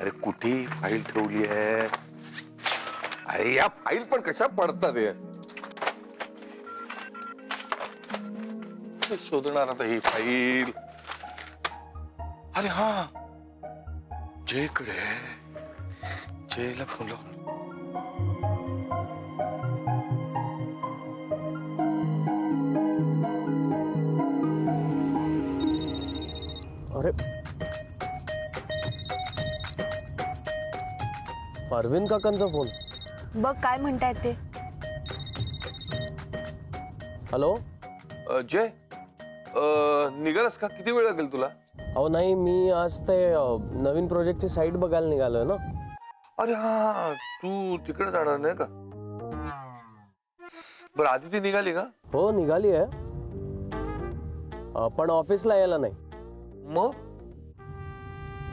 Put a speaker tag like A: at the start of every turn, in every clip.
A: अरे कुठे फाईल ठेवली आहे? अरे या फाईल पण कशा पडतात हे? शोधणार आता ही फाईल. अरे हा जयकडे, जयला फोन लाव.
B: अरे अरविंद काकांचा फोन.
C: बघ काय म्हणतायत ते.
B: हॅलो
A: जय, निघालास का? किती वेळ लागेल तुला?
B: अहो नाही, मी आज ते नवीन प्रोजेक्टची साईट बघायला निघालोय ना.
A: अरे हा, तू तिकडे जाणार नाही का? बरं, आधी ती निघाली का?
B: हो निघाली आहे, पण ऑफिसला यायला नाही.
A: मग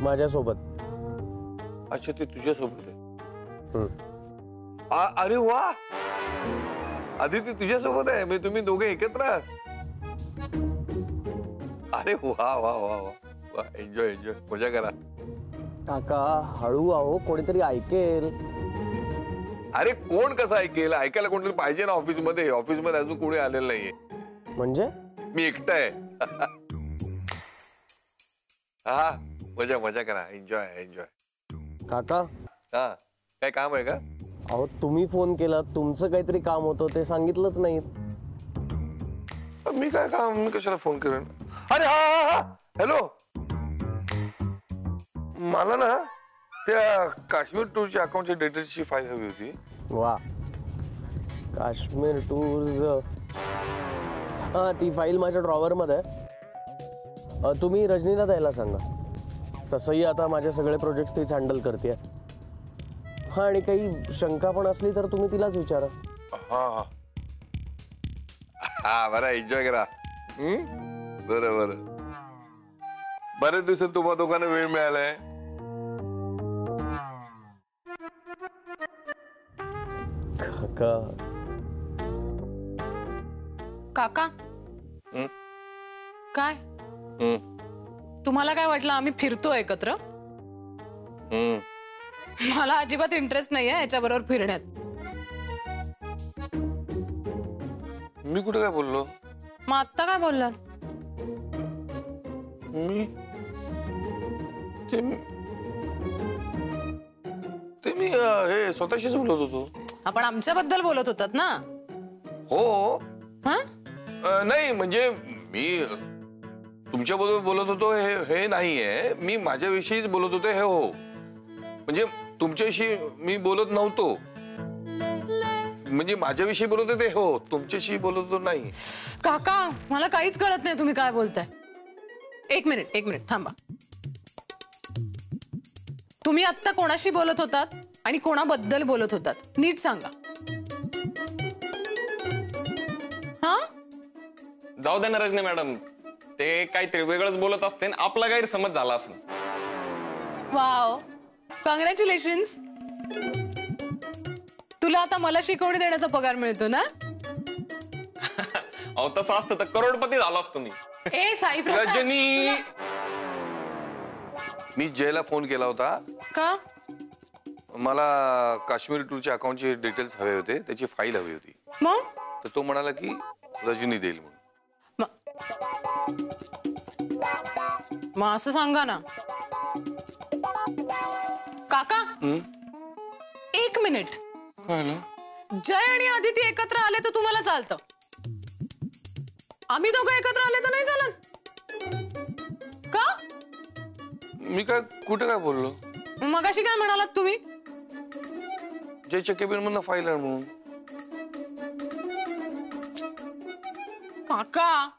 B: माझ्यासोबत.
A: अच्छा, ते तुझ्या सोबत आहे. अरे वा, आदिती तुझ्या सोबत आहे. म्हणजे तुम्ही दोघे एकत्र आहात. अरे वा वा वा वा, एन्जॉय एन्जॉय, मजा करा.
B: काका हळू आहो, कोणीतरी ऐकेल.
A: अरे कोण कसं ऐकेल? ऐकायला कोणतरी पाहिजे ना ऑफिसमध्ये. ऑफिसमध्ये अजून कोणी आलेलं नाहीये. म्हणजे मी एकटा आहे. हा, मजा मजा करा, एन्जॉय एन्जॉय.
B: काका
A: हा, काय काम आहे का?
B: अहो तुम्ही फोन केला, तुमचं काहीतरी काम होतं, ते सांगितलंच नाही.
A: मी काय काम, मी कशाला फोन करेन? अरे हा हा हा, हॅलो. मला ना त्या काश्मीर टूरच्या अकाउंटच्या डिटेल्सची फाईल हवी होती.
B: वा, काश्मीर टूर्स. हा, ती फाईल माझ्या ड्रॉवर मध्ये आहे. तुम्ही रजनीला द्यायला सांगा. तसंही आता माझे सगळे प्रोजेक्ट तीच हँडल करते. हा, आणि काही शंका पण असली तर तुम्ही तिलाच विचारा.
A: हा हा हा, बरं, एन्जॉय करा. बरं बरं, बरेच दिवसात तुम्हा दोघांना वेळ मिळालाय.
B: काका
D: काका काय तुम्हाला काय वाटलं आम्ही फिरतो एकत्र? मला अजिबात इंटरेस्ट नाहीये याच्याबरोबर फिरण्यात.
A: मी कुठे काय बोललो?
D: मग आत्ता काय बोललात?
A: मी हे स्वतःशीच बोलत होतो.
D: आपण आमच्याबद्दल बोलत होतात ना?
A: हो.
D: हा,
A: नाही म्हणजे मी तुमच्याबरोबर बोलत होतो हे नाहीये. मी माझ्याविषयीच बोलत होतो हे. हो म्हणजे तुमच्याशी मी बोलत नव्हतो. म्हणजे माझ्याविषयी बोलत होते. हो, तुमच्याशी बोलत होतो नाही.
D: काका मला काहीच कळत नाही तुम्ही काय बोलताय. एक मिनिट थांबा. तुम्ही आत्ता कोणाशी बोलत होतात आणि कोणाबद्दल बोलत होतात नीट सांगा. हा,
E: जाऊ दे ना रजनी मॅडम, ते काहीतरी वेगळंच बोलत असते, आपला गैरसमज झाला असं.
D: Wow, congratulations. तुला आता मला शिकवणी देण्याचा पगार मिळतो ना?
E: अहो तसं असतं तर करोडपती झालो असतो मी.
D: ए साई प्रसाद.
A: रजनी, मी जयला फोन केला होता.
D: का?
A: मला काश्मीर टूरच्या अकाउंटचे डिटेल्स हवे होते, त्याची फाईल हवी होती.
D: मग
A: तर तो म्हणाला की रजनी देईल म्हणून.
D: मग असं सांगा ना काका. एक मिनिट. जय आणि आदिती एकत्र आले तर तुम्हाला चालतं, आम्ही दोघं एकत्र आले तर नाही चालत का?
A: मी काय कुठे काय बोललो?
D: मगाशी काय म्हणालात तुम्ही?
A: जयच्या केबिन मधून फाईल आण म्हणून.
D: काका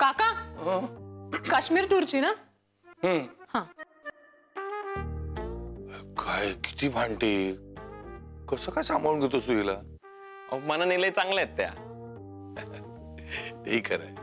D: काका, काश्मीर टूरची ना? हा.
A: काय किती भांडते, कसं काय सांभाळून घेतोस तू हिला?
E: मनाने लय चांगल्या आहेत त्या.
A: तेही खरंय.